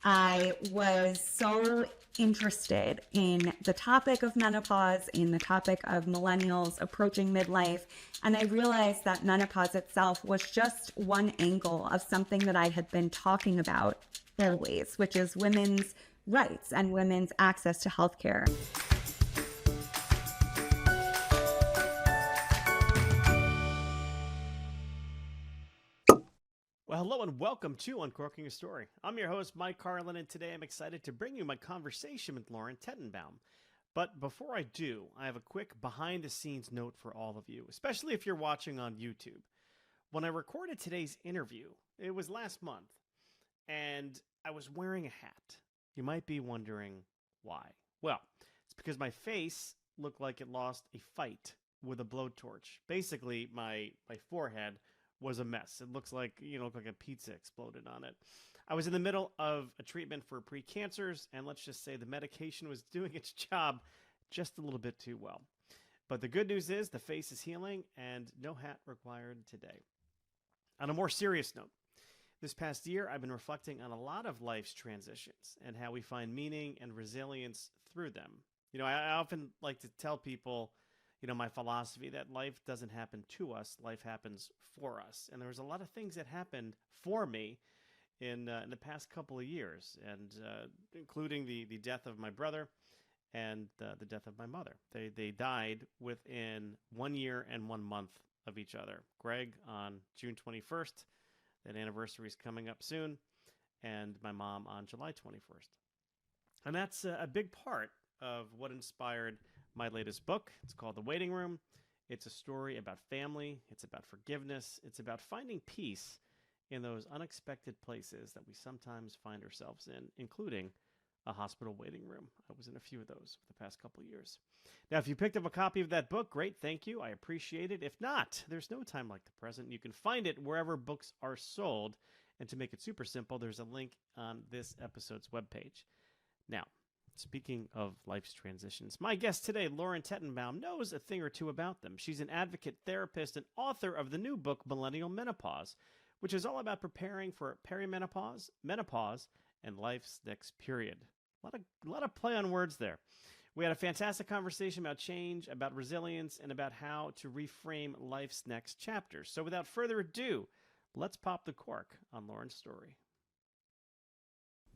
I was so interested in the topic of menopause, in the topic of millennials approaching midlife, and I realized that menopause itself was just one angle of something that I had been talking about always, which is women's rights and women's access to healthcare. Well, hello and welcome to Uncorking a Story. I'm your host, Mike Carlin, and today I'm excited to bring you my conversation with Lauren Tetenbaum. But before I do, I have a quick behind-the-scenes note for all of you, especially if you're watching on YouTube. When I recorded today's interview, it was last month, and I was wearing a hat. You might be wondering why. Well, it's because my face looked like it lost a fight with a blowtorch. Basically, my forehead was a mess. It looks like, looked like a pizza exploded on it. I was in the middle of a treatment for precancers, and let's just say the medication was doing its job just a little bit too well. But the good news is the face is healing and no hat required today. On a more serious note, this past year, I've been reflecting on a lot of life's transitions and how we find meaning and resilience through them. I often like to tell people, my philosophy that life doesn't happen to us, life happens for us. And there was a lot of things that happened for me in the past couple of years, and including the death of my brother and the death of my mother. They died within 1 year and 1 month of each other. Greg on June 21st, that anniversary is coming up soon, and my mom on July 21st. And that's a big part of what inspired my latest book. It's called The Waiting Room. It's a story about family. It's about forgiveness. It's about finding peace in those unexpected places that we sometimes find ourselves in, including a hospital waiting room. I was in a few of those for the past couple of years. Now, if you picked up a copy of that book, great, thank you. I appreciate it. If not, there's no time like the present. You can find it wherever books are sold. And to make it super simple, there's a link on this episode's webpage. Now, speaking of life's transitions, my guest today, Lauren Tetenbaum, knows a thing or two about them. She's an advocate, therapist, and author of the new book, Millennial Menopause, which is all about preparing for perimenopause, menopause, and life's next period. A lot of play on words there. We had a fantastic conversation about change, about resilience, and about how to reframe life's next chapters. So without further ado, let's pop the cork on Lauren's story.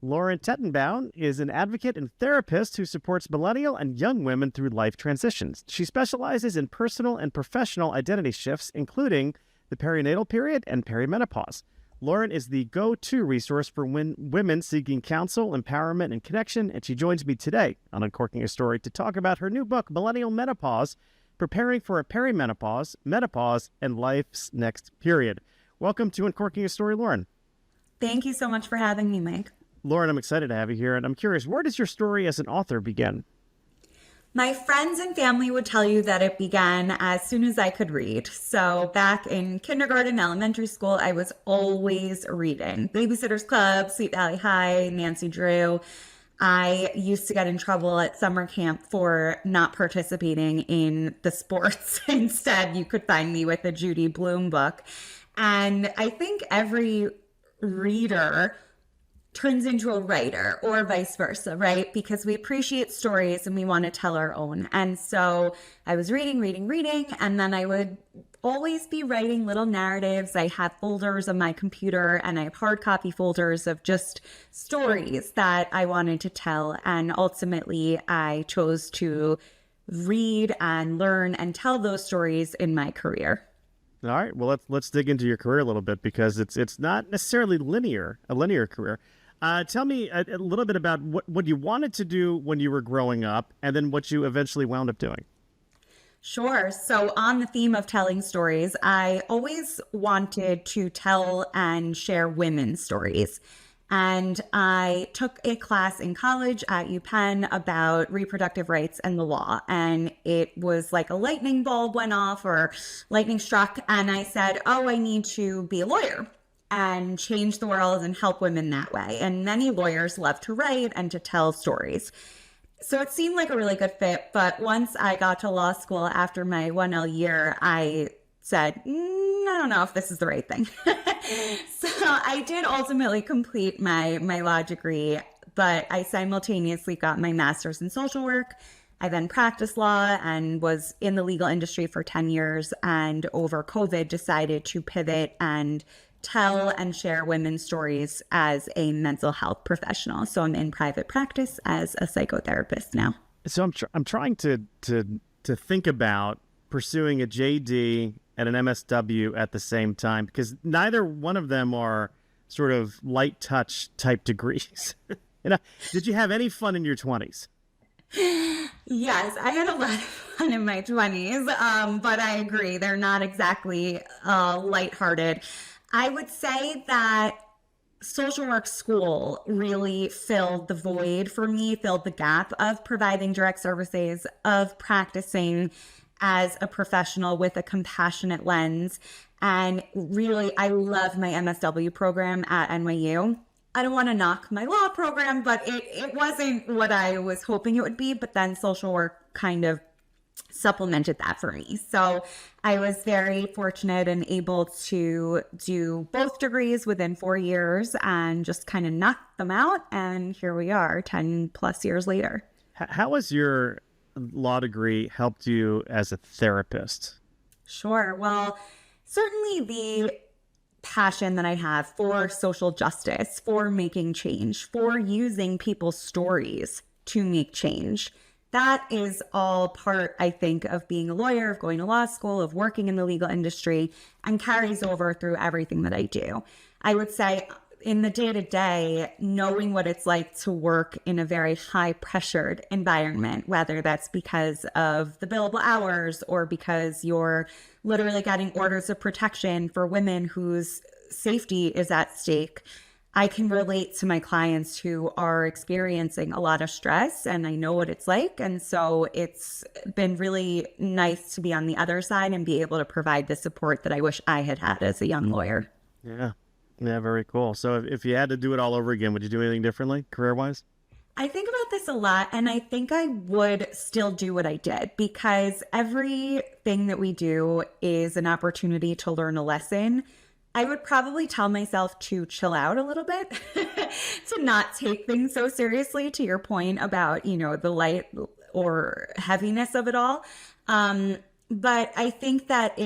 Lauren Tetenbaum is an advocate and therapist who supports millennial and young women through life transitions. She specializes in personal and professional identity shifts, including the perinatal period and perimenopause. Lauren is the go-to resource for women seeking counsel, empowerment, and connection, and she joins me today on Uncorking a Story to talk about her new book, Millennial Menopause, Preparing for a Perimenopause, Menopause, and Life's Next Period. Welcome to Uncorking a Story, Lauren. Thank you so much for having me, Mike. Lauren, I'm excited to have you here, and I'm curious, where does your story as an author begin? My friends and family would tell you that it began as soon as I could read. So back in kindergarten, elementary school, I was always reading. Babysitter's Club, Sweet Valley High, Nancy Drew. I used to get in trouble at summer camp for not participating in the sports. Instead, you could find me with a Judy Blume book. And I think every reader turns into a writer or vice versa, right? Because we appreciate stories and we want to tell our own. And so I was reading, and then I would always be writing little narratives. I have folders on my computer and I have hard copy folders of just stories that I wanted to tell. And ultimately I chose to read and learn and tell those stories in my career. All right, well, let's dig into your career a little bit, because it's not necessarily a linear career. Tell me a little bit about what you wanted to do when you were growing up, and then what you eventually wound up doing. Sure. So on the theme of telling stories, I always wanted to tell and share women's stories. And I took a class in college at UPenn about reproductive rights and the law. And it was like a lightning bulb went off, or lightning struck. And I said, oh, I need to be a lawyer and change the world and help women that way. And many lawyers love to write and to tell stories. So it seemed like a really good fit. But once I got to law school after my 1L year, I said, I don't know if this is the right thing. So I did ultimately complete my law degree, but I simultaneously got my master's in social work. I then practiced law and was in the legal industry for 10 years, and over COVID decided to pivot and tell and share women's stories as a mental health professional. So I'm in private practice as a psychotherapist now. So I'm trying to think about pursuing a JD and an MSW at the same time, because neither one of them are sort of light touch type degrees. Did you have any fun in your 20s? Yes, I had a lot of fun in my 20s, but I agree, they're not exactly lighthearted. I would say that social work school really filled the void for me, filled the gap of providing direct services, of practicing as a professional with a compassionate lens. And really, I love my MSW program at NYU. I don't want to knock my law program, but it wasn't what I was hoping it would be. But then social work kind of supplemented that for me. So I was very fortunate and able to do both degrees within 4 years and just kind of knock them out. And here we are 10 plus years later. How has your law degree helped you as a therapist? Sure. Well, certainly the passion that I have for social justice, for making change, for using people's stories to make change. That is all part, I think, of being a lawyer, of going to law school, of working in the legal industry, and carries over through everything that I do. I would say in the day-to-day, knowing what it's like to work in a very high-pressured environment, whether that's because of the billable hours or because you're literally getting orders of protection for women whose safety is at stake, I can relate to my clients who are experiencing a lot of stress, and I know what it's like. And so it's been really nice to be on the other side and be able to provide the support that I wish I had had as a young lawyer. Yeah. Yeah, very cool. So if you had to do it all over again, would you do anything differently career-wise? I think about this a lot, and I think I would still do what I did, because everything that we do is an opportunity to learn a lesson. I would probably tell myself to chill out a little bit, to not take things so seriously, to your point about, the light or heaviness of it all. But I think that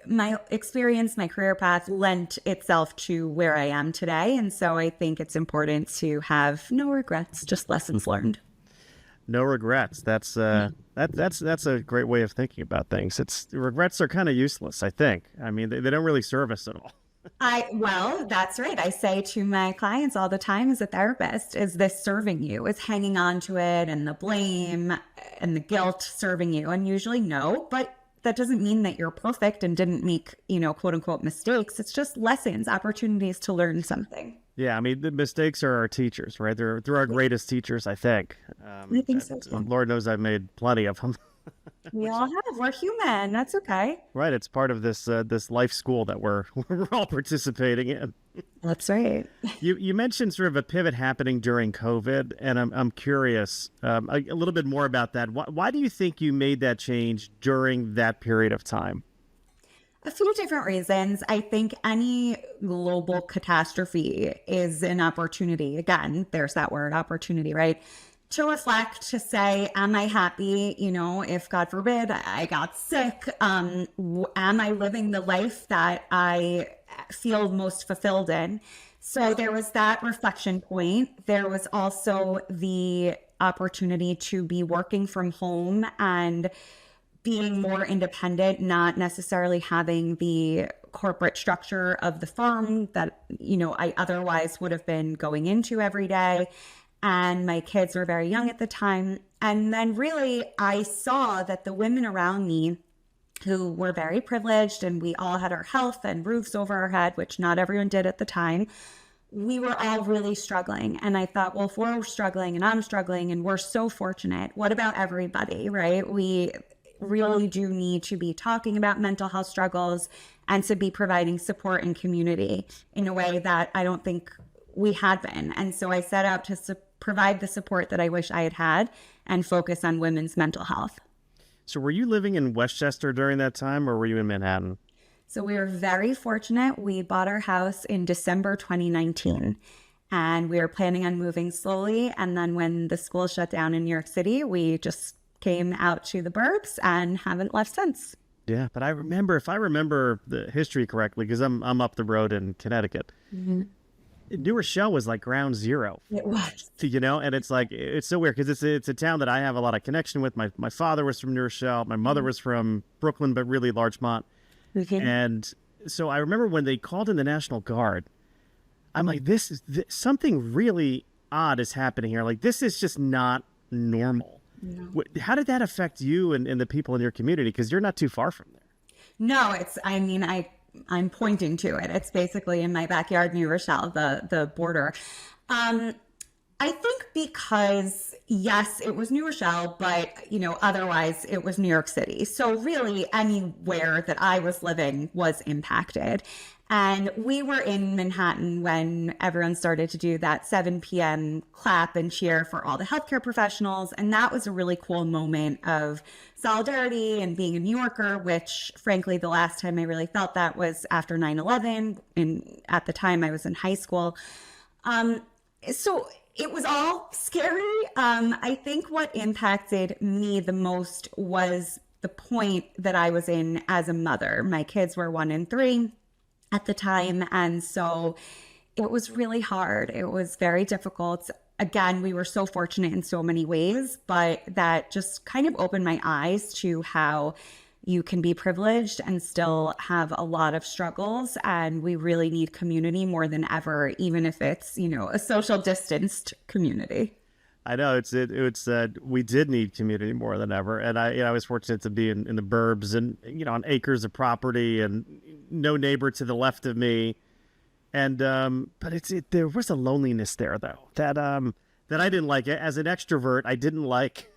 my experience, my career path lent itself to where I am today. And so I think it's important to have no regrets, just lessons learned. No regrets. That's a great way of thinking about things. Regrets are kind of useless, I think. I mean, they don't really serve us at all. Well, that's right. I say to my clients all the time as a therapist, is this serving you? Is hanging on to it and the blame and the guilt serving you? And usually no, but that doesn't mean that you're perfect and didn't make, quote unquote mistakes. It's just lessons, opportunities to learn something. Yeah, I mean, the mistakes are our teachers, right? They're our greatest teachers, I think. I think so too. Lord knows I've made plenty of them. We all have. We're human. That's okay. Right. It's part of this life school that we're all participating in. That's right. You mentioned sort of a pivot happening during COVID, and I'm curious a little bit more about that. Why do you think you made that change during that period of time? A few different reasons. I think any global catastrophe is an opportunity. Again, there's that word, opportunity, right? To reflect, to say, am I happy? If God forbid I got sick, am I living the life that I feel most fulfilled in? So there was that reflection point. There was also the opportunity to be working from home and being more independent, not necessarily having the corporate structure of the firm that, I otherwise would have been going into every day. And my kids were very young at the time. And then really, I saw that the women around me who were very privileged, and we all had our health and roofs over our head, which not everyone did at the time, we were all really struggling. And I thought, well, if we're struggling and I'm struggling and we're so fortunate, what about everybody, right? We really do need to be talking about mental health struggles and to be providing support and community in a way that I don't think we had been. And so I set out to provide the support that I wish I had had and focus on women's mental health. So were you living in Westchester during that time, or were you in Manhattan? So we were very fortunate. We bought our house in December 2019, and we were planning on moving slowly. And then when the school shut down in New York City, we just came out to the burbs and haven't left since. Yeah, but I remember, if I remember the history correctly, because I'm up the road in Connecticut, New Rochelle was like ground zero, It was. and it's like, it's so weird because it's a town that I have a lot of connection with. My father was from New Rochelle. My mother was from Brooklyn, but really Larchmont. Okay. And so I remember when they called in the National Guard, I'm like, something really odd is happening here. Like, this is just not normal. No. How did that affect you and the people in your community? Because you're not too far from there. No, I'm pointing to it. It's basically in my backyard, New Rochelle, the border. I think because, yes, it was New Rochelle, but, otherwise it was New York City. So really anywhere that I was living was impacted. And we were in Manhattan when everyone started to do that 7 p.m. clap and cheer for all the healthcare professionals. And that was a really cool moment of solidarity and being a New Yorker, which frankly, the last time I really felt that was after 9/11. And at the time I was in high school. So it was all scary. I think what impacted me the most was the point that I was in as a mother. My kids were 1 and 3 at the time. And so it was really hard. It was very difficult. Again, we were so fortunate in so many ways, but that just kind of opened my eyes to how you can be privileged and still have a lot of struggles. And we really need community more than ever, even if it's, a social distanced community. I know we did need community more than ever. And I was fortunate to be in the burbs and, on acres of property and no neighbor to the left of me. And, but there was a loneliness there though, that I didn't like. As an extrovert, I didn't like,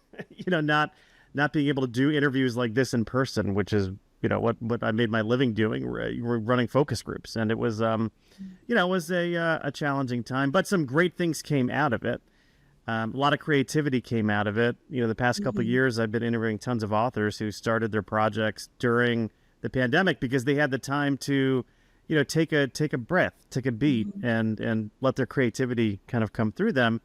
not being able to do interviews like this in person, which is, what I made my living doing. We're running focus groups, and it was, it was a challenging time, but some great things came out of it. A lot of creativity came out of it. The past couple of years, I've been interviewing tons of authors who started their projects during the pandemic because they had the time to, take a breath, take a beat, and let their creativity kind of come through them,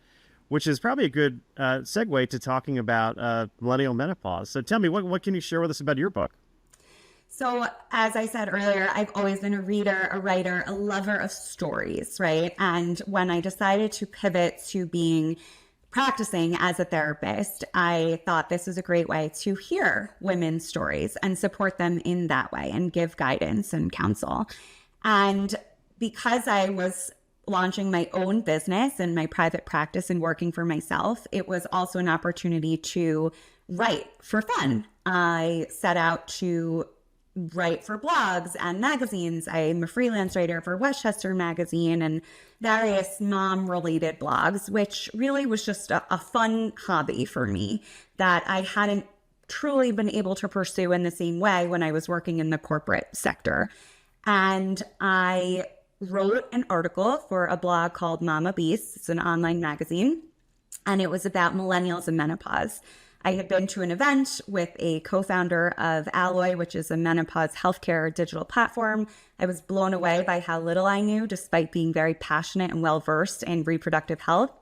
which is probably a good segue to talking about millennial menopause. So tell me, what can you share with us about your book? So as I said earlier, I've always been a reader, a writer, a lover of stories, right? And when I decided to pivot to practicing as a therapist, I thought this was a great way to hear women's stories and support them in that way and give guidance and counsel. And because I was launching my own business and my private practice and working for myself, it was also an opportunity to write for fun. I set out to write for blogs and magazines. I'm a freelance writer for Westchester Magazine and various mom-related blogs, which really was just a fun hobby for me that I hadn't truly been able to pursue in the same way when I was working in the corporate sector. And I wrote an article for a blog called Mama Beast. It's an online magazine, and it was about millennials and menopause. I had been to an event with a co-founder of Alloy, which is a menopause healthcare digital platform. I was blown away by how little I knew, despite being very passionate and well-versed in reproductive health.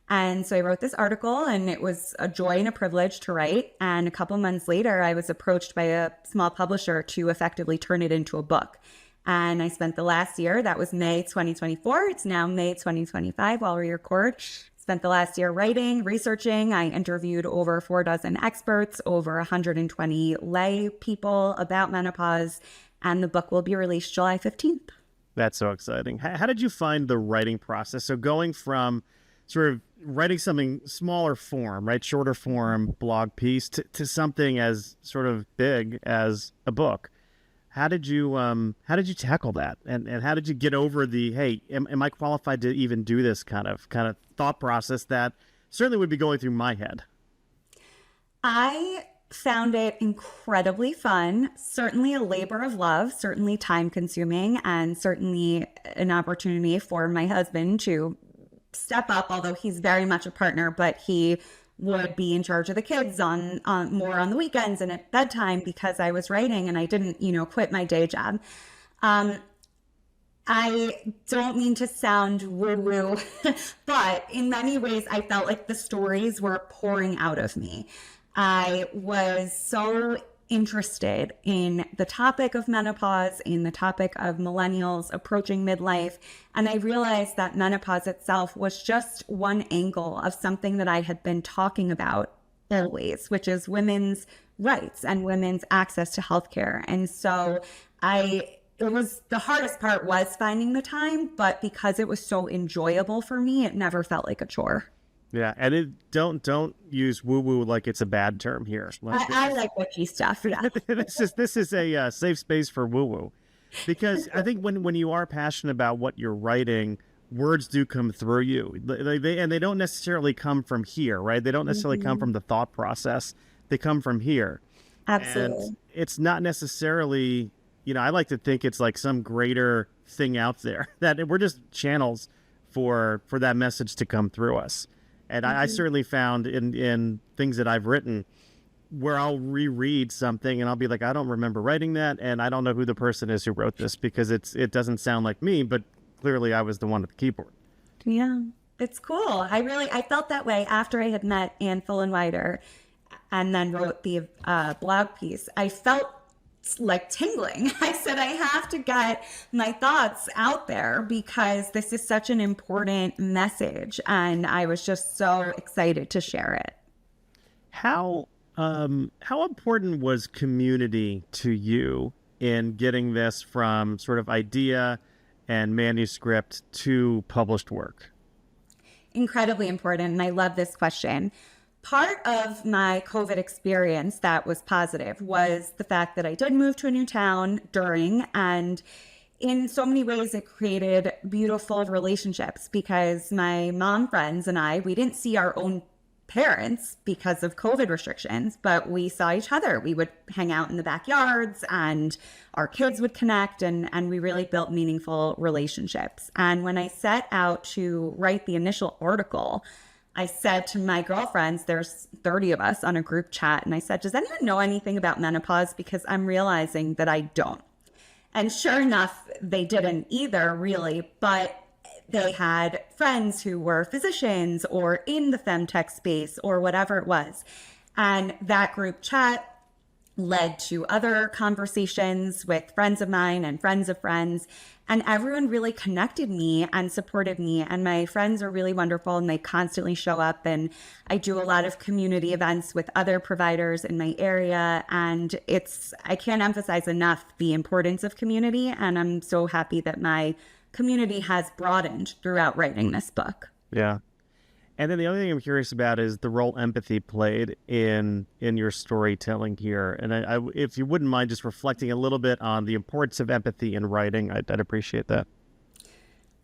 And so I wrote this article, and it was a joy and a privilege to write. And a couple months later, I was approached by a small publisher to effectively turn it into a book. And I spent the last year, that was May 2024. It's now May 2025 while we record. Spent the last year writing, researching. I interviewed over 4 experts, over 120 lay people about menopause, and the book will be released July 15th. That's so exciting. How did you find the writing process? So going from sort of writing something smaller form, right, shorter form blog piece to something as sort of big as a book. How did you tackle that? And how did you get over the, hey, am I qualified to even do this kind of thought process that certainly would be going through my head? I found it incredibly fun, certainly a labor of love, certainly time consuming, and certainly an opportunity for my husband to step up, although he's very much a partner, but he would be in charge of the kids on more on the weekends and at bedtime because I was writing and I didn't, quit my day job. Um, I don't mean to sound woo-woo, but in many ways, I felt like the stories were pouring out of me. I was so interested in the topic of menopause, in the topic of millennials approaching midlife, and I realized that menopause itself was just one angle of something that I had been talking about always, which is women's rights and women's access to healthcare. And so it was the hardest part was finding the time, but because it was so enjoyable for me, it never felt like a chore. Yeah, and don't use woo woo like it's a bad term here. Like I like witchy stuff. Yeah. this is a safe space for woo woo, because I think when you are passionate about what you're writing, words do come through you. They don't necessarily come from here, right? They don't necessarily come from the thought process. They come from here. Absolutely. And it's not necessarily, I like to think it's like some greater thing out there that we're just channels for that message to come through us. And I certainly found in things that I've written where I'll reread something and I'll be like, I don't remember writing that, and I don't know who the person is who wrote this because it doesn't sound like me, but clearly I was the one at the keyboard. Yeah. It's cool. I felt that way after I had met Anne Fullenwider and then wrote the blog piece. I felt like tingling. I said, I have to get my thoughts out there because this is such an important message. And I was just so excited to share it. How important was community to you in getting this from sort of idea and manuscript to published work? Incredibly important. And I love this question. Part of my COVID experience that was positive was the fact that I did move to a new town during, and in so many ways it created beautiful relationships because my mom friends and we didn't see our own parents because of COVID restrictions, but we saw each other. We would hang out in the backyards and our kids would connect, and we really built meaningful relationships. And when I set out to write the initial article, I said to my girlfriends, there's 30 of us on a group chat, and I said, does anyone know anything about menopause? Because I'm realizing that I don't. And sure enough, they didn't either, really, but they had friends who were physicians or in the femtech space or whatever it was. And that group chat led to other conversations with friends of mine and friends of friends. And everyone really connected me and supported me. And my friends are really wonderful and they constantly show up. And I do a lot of community events with other providers in my area. And I can't emphasize enough the importance of community. And I'm so happy that my community has broadened throughout writing this book. Yeah. And then the other thing I'm curious about is the role empathy played in your storytelling here. And I if you wouldn't mind just reflecting a little bit on the importance of empathy in writing, I'd appreciate that.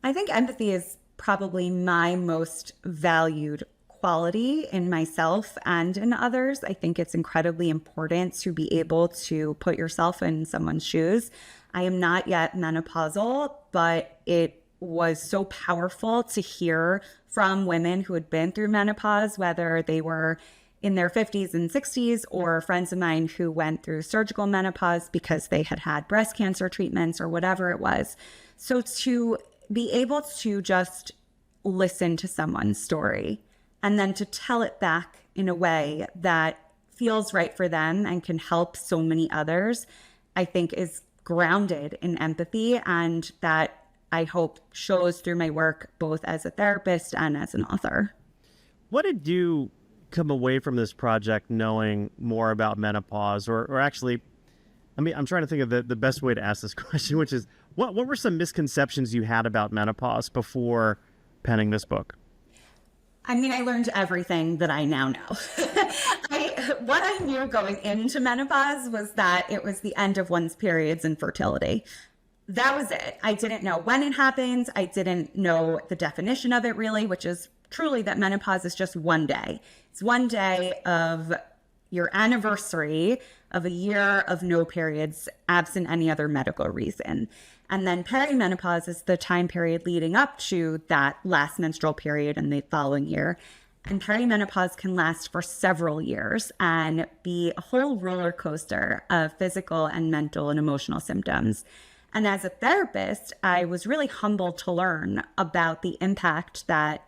I think empathy is probably my most valued quality in myself and in others. I think it's incredibly important to be able to put yourself in someone's shoes. I am not yet menopausal, but it was so powerful to hear from women who had been through menopause, whether they were in their 50s and 60s or friends of mine who went through surgical menopause because they had had breast cancer treatments or whatever it was. So to be able to just listen to someone's story and then to tell it back in a way that feels right for them and can help so many others, I think is grounded in empathy, and that I hope shows through my work both as a therapist and as an author. What did you come away from this project knowing more about menopause, or actually, I mean, I'm trying to think of the best way to ask this question, which is what were some misconceptions you had about menopause before penning this book? I mean, I learned everything that I now know. What I knew going into menopause was that it was the end of one's periods and fertility. That was it. I didn't know when it happens. I didn't know the definition of it really, which is truly that menopause is just one day. It's one day of your anniversary of a year of no periods, absent any other medical reason. And then perimenopause is the time period leading up to that last menstrual period in the following year. And perimenopause can last for several years and be a whole roller coaster of physical and mental and emotional symptoms. And as a therapist, I was really humbled to learn about the impact that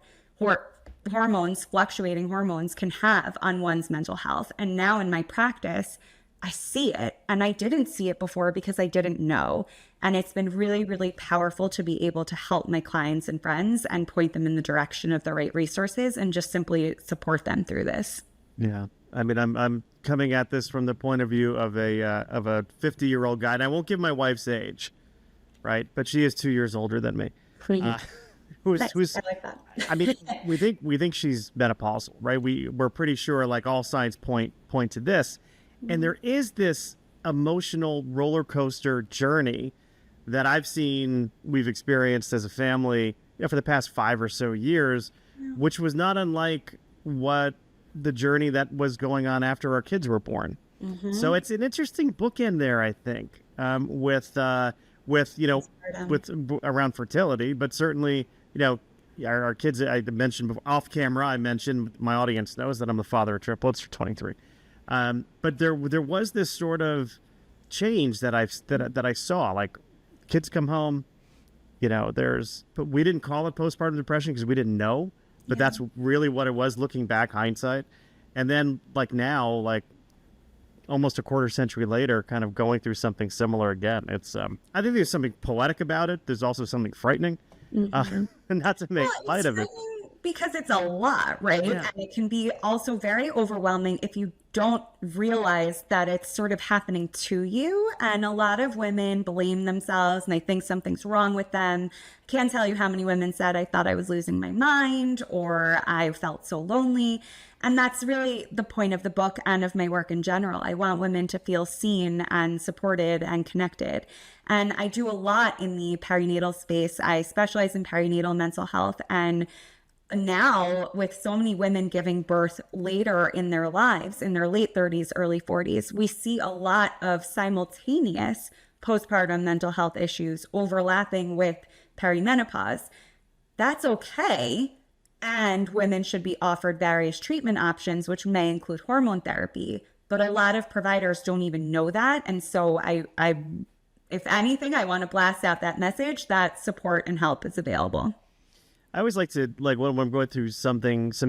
hormones, fluctuating hormones, can have on one's mental health. And now in my practice, I see it. And I didn't see it before because I didn't know. And it's been really, really powerful to be able to help my clients and friends and point them in the direction of the right resources and just simply support them through this. Yeah. I mean, I'm coming at this from the point of view of a 50-year-old guy, and I won't give my wife's age, right? But she is 2 years older than me. Who's I like that. I mean, we think she's menopausal, right? We're pretty sure, like, all signs point to this, and there is this emotional roller coaster journey that I've seen, we've experienced as a family, for the past 5 or so years, which was not unlike what the journey that was going on after our kids were born. So it's an interesting bookend there, I think, with around fertility, but certainly, our kids. I mentioned before, off camera. I mentioned, my audience knows that I'm the father of triplets for 23. But there was this sort of change that I saw. Like, kids come home, but we didn't call it postpartum depression because we didn't know. But that's really what it was, looking back, hindsight. And then, like, now, like, almost a quarter century later, kind of going through something similar again. It's I think there's something poetic about it. There's also something frightening, and not to make light of it. Because it's a lot, right? Yeah. And it can be also very overwhelming if you don't realize that it's sort of happening to you. And a lot of women blame themselves and they think something's wrong with them. Can't tell you how many women said, I thought I was losing my mind, or I felt so lonely. And that's really the point of the book and of my work in general. I want women to feel seen and supported and connected. And I do a lot in the perinatal space. I specialize in perinatal mental health, and now, with so many women giving birth later in their lives, in their late 30s, early 40s, we see a lot of simultaneous postpartum mental health issues overlapping with perimenopause. That's okay. And women should be offered various treatment options, which may include hormone therapy. But a lot of providers don't even know that. And so if anything, I want to blast out that message that support and help is available. I always like to, like, when I'm going through some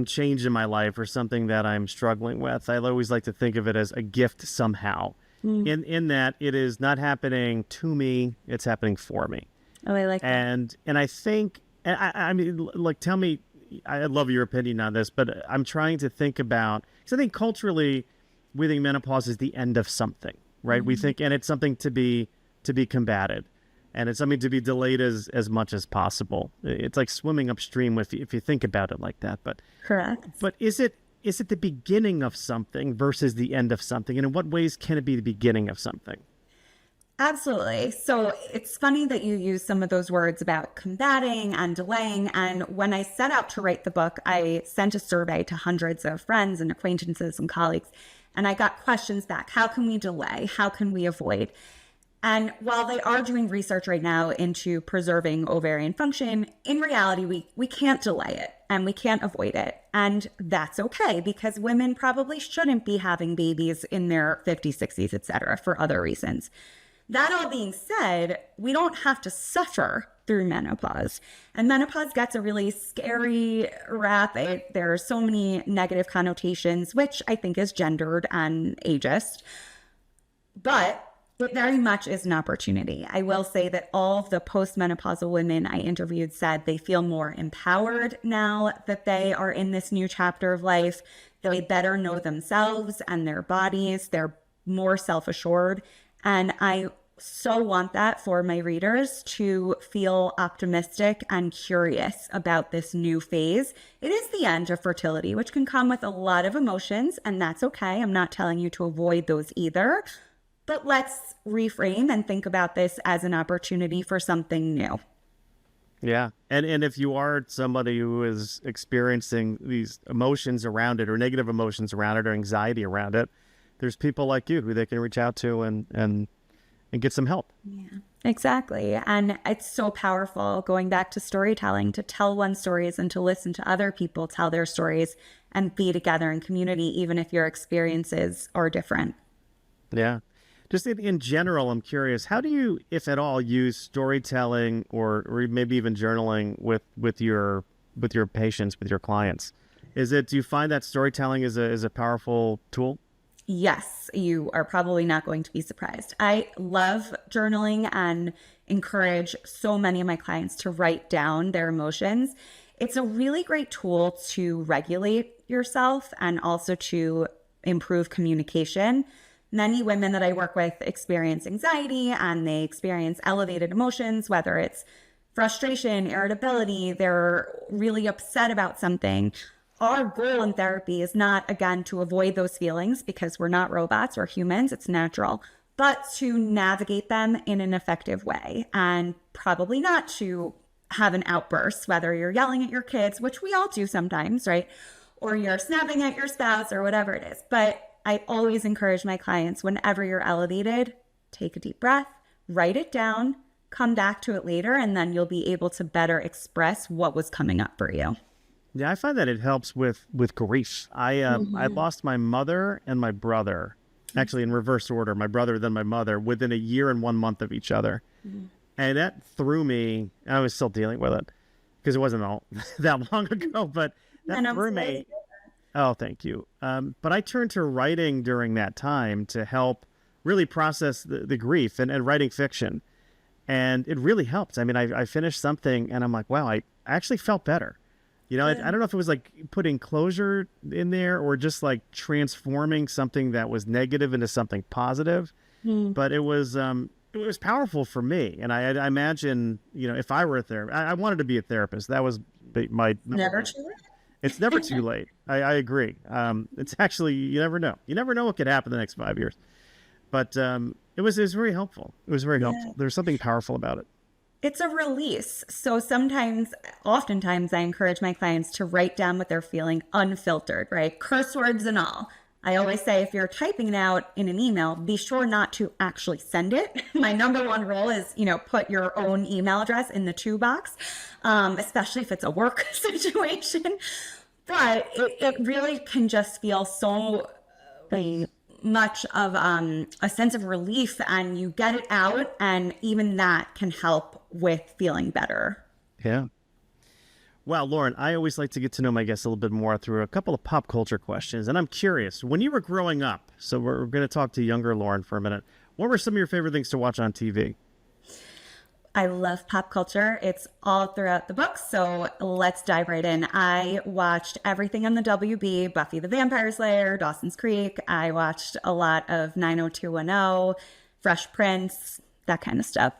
change in my life or something that I'm struggling with, I always like to think of it as a gift somehow. In that it is not happening to me, it's happening for me. Oh, I like that. And I think, I mean, like, tell me, I'd love your opinion on this, but I'm trying to think about, because I think culturally, we think menopause is the end of something, right? We think, and it's something to be combated. And it's something to be delayed as much as possible. It's like swimming upstream if you think about it like that. But Correct. But is it the beginning of something versus the end of something? And in what ways can it be the beginning of something? Absolutely. So it's funny that you use some of those words about combating and delaying. And when I set out to write the book, I sent a survey to hundreds of friends and acquaintances and colleagues. And I got questions back. How can we delay? How can we avoid? And while they are doing research right now into preserving ovarian function, in reality, we can't delay it and we can't avoid it. And that's okay, because women probably shouldn't be having babies in their 50s, 60s, et cetera, for other reasons. That all being said, we don't have to suffer through menopause. And menopause gets a really scary rap. There are so many negative connotations, which I think is gendered and ageist. But it very much is an opportunity. I will say that all of the postmenopausal women I interviewed said they feel more empowered now that they are in this new chapter of life. They better know themselves and their bodies. They're more self-assured. And I so want that for my readers to feel optimistic and curious about this new phase. It is the end of fertility, which can come with a lot of emotions, and that's okay. I'm not telling you to avoid those either. But let's reframe and think about this as an opportunity for something new. Yeah. And if you are somebody who is experiencing these emotions around it, or negative emotions around it, or anxiety around it, there's people like you who they can reach out to and get some help. Yeah, exactly. And it's so powerful, going back to storytelling, to tell one's stories and to listen to other people tell their stories and be together in community, even if your experiences are different. Yeah. just in general, I'm curious, how do you, if at all, use storytelling or maybe even journaling with your patients, with your clients? Do you find that storytelling is a powerful tool? Yes, you are probably not going to be surprised. I love journaling and encourage so many of my clients to write down their emotions. It's a really great tool to regulate yourself and also to improve communication. Many women that I work with experience anxiety and they experience elevated emotions, whether it's frustration, irritability, they're really upset about something. Our goal in therapy is not, again, to avoid those feelings because we're not robots, we're humans, it's natural, but to navigate them in an effective way and probably not to have an outburst, whether you're yelling at your kids, which we all do sometimes, right? Or you're snapping at your spouse or whatever it is. But I always encourage my clients, whenever you're elevated, take a deep breath, write it down, come back to it later, and then you'll be able to better express what was coming up for you. Yeah, I find that it helps with grief. I lost my mother and my brother, actually in reverse order. My brother, then my mother, within a year and 1 month of each other, and that threw me. And I was still dealing with it because it wasn't all that long ago, but that And I'm threw sorry. me. Oh, thank you. But I turned to writing during that time to help really process the grief and writing fiction, and it really helped. I mean, I finished something, and I'm like, wow, I actually felt better. I don't know if it was like putting closure in there or just like transforming something that was negative into something positive, but it was powerful for me. And I imagine, if I were a therapist, I wanted to be a therapist. That was my number Never one. too It's never too late. I agree. It's actually, you never know. You never know what could happen the next 5 years. But it was very helpful. It was very late. helpful. There's something powerful about it. It's a release. So oftentimes, I encourage my clients to write down what they're feeling unfiltered, right? Curse words and all. I always say if you're typing it out in an email, be sure not to actually send it. My number one rule is, put your own email address in the to box, especially if it's a work situation. But it really can just feel so much of a sense of relief, and you get it out, and even that can help with feeling better. Yeah. Wow, Lauren, I always like to get to know my guests a little bit more through a couple of pop culture questions. And I'm curious, when you were growing up, so we're going to talk to younger Lauren for a minute, what were some of your favorite things to watch on TV? I love pop culture. It's all throughout the book. So let's dive right in. I watched everything on the WB, Buffy the Vampire Slayer, Dawson's Creek. I watched a lot of 90210, Fresh Prince, that kind of stuff.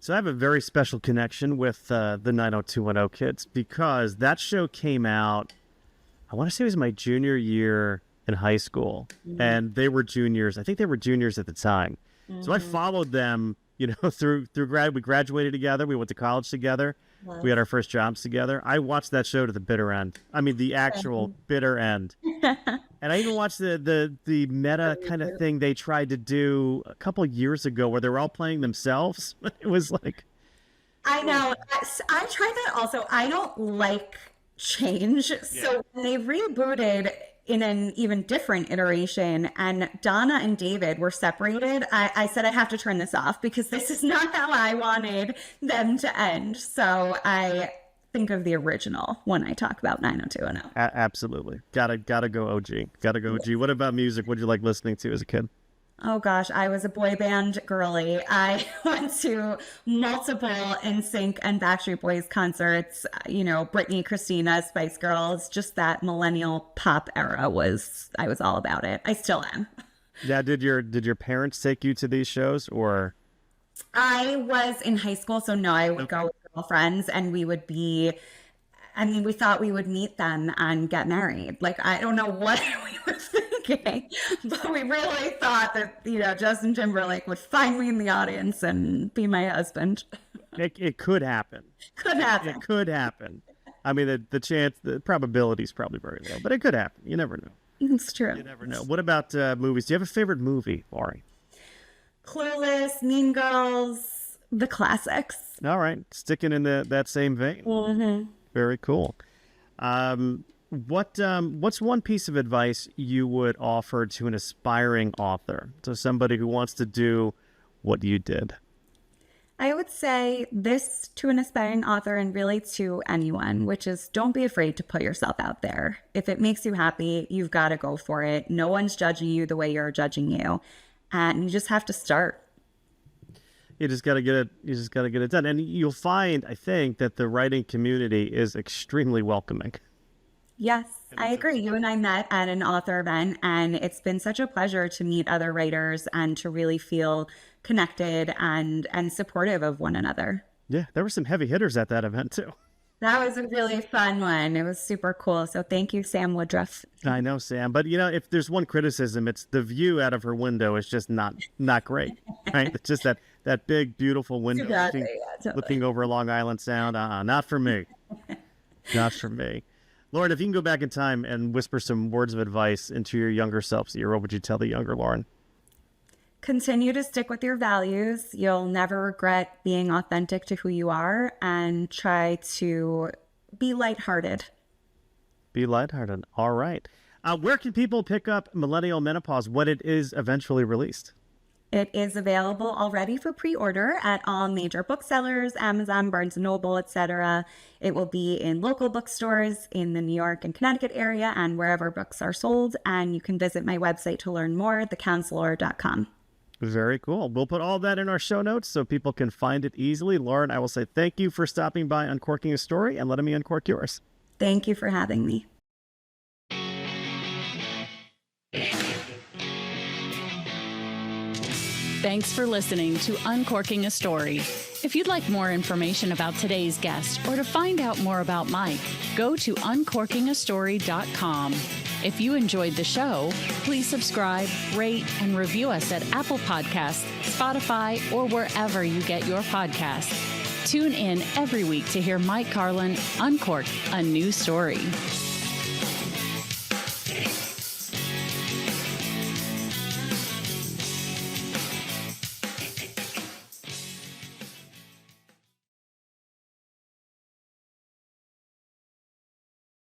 So I have a very special connection with the 90210 kids because that show came out, I want to say it was my junior year in high school. And they were juniors. I think they were juniors at the time. So I followed them, through we graduated together. We went to college together. Love. We had our first jobs together. I watched that show to the bitter end. I mean, the actual bitter end. And I even watched the meta kind of thing they tried to do a couple years ago where they were all playing themselves. It was like, I know. I tried that also. I don't like change. So when they rebooted in an even different iteration and Donna and David were separated, I said, I have to turn this off because this is not how I wanted them to end. So I think of the original when I talk about 90210. absolutely. Gotta go OG. Gotta go OG. What about music? What did you like listening to as a kid? Oh gosh, I was a boy band girly. I went to multiple NSYNC and Backstreet Boys concerts, Britney, Christina, Spice Girls, just that millennial pop era I was all about it. I still am. Yeah, did your parents take you to these shows or? I was in high school, so no, I would go with girlfriends and we thought we would meet them and get married. Like, I don't know what we were thinking, but we really thought that, Justin Timberlake would find me in the audience and be my husband. It could happen. Could happen. It could happen. I mean, the probability is probably very low, but it could happen. You never know. It's true. You never know. What about movies? Do you have a favorite movie, Laurie? Clueless, Mean Girls, the classics. All right. Sticking in that same vein. Mm-hmm. Very cool. what's one piece of advice you would offer to an aspiring author, to somebody who wants to do what you did? I would say this to an aspiring author and really to anyone, which is don't be afraid to put yourself out there. If it makes you happy, you've got to go for it. No one's judging you the way you're judging you. And you just have to start. You just got to get it. You just got to get it done. And you'll find, I think, that the writing community is extremely welcoming. Yes, I agree. You and I met at an author event, and it's been such a pleasure to meet other writers and to really feel connected and supportive of one another. Yeah, there were some heavy hitters at that event too. That was a really fun one. It was super cool. So thank you, Sam Woodruff. I know, Sam, but if there's one criticism, it's the view out of her window is just not great, right? It's just that big, beautiful window looking over Long Island Sound. Not for me. Not for me. Lauren, if you can go back in time and whisper some words of advice into your younger self, what would you tell the younger Lauren? Continue to stick with your values. You'll never regret being authentic to who you are, and try to be lighthearted. Be lighthearted. All right. Where can people pick up Millennial Menopause when it is eventually released? It is available already for pre-order at all major booksellers, Amazon, Barnes & Noble, etc. It will be in local bookstores in the New York and Connecticut area and wherever books are sold. And you can visit my website to learn more, thecounselor.com. Very cool. We'll put all that in our show notes so people can find it easily. Lauren, I will say thank you for stopping by Uncorking a Story and letting me uncork yours. Thank you for having me. Thanks for listening to Uncorking a Story. If you'd like more information about today's guest or to find out more about Mike, go to uncorkingastory.com. If you enjoyed the show, please subscribe, rate, and review us at Apple Podcasts, Spotify, or wherever you get your podcasts. Tune in every week to hear Mike Carlin uncork a new story.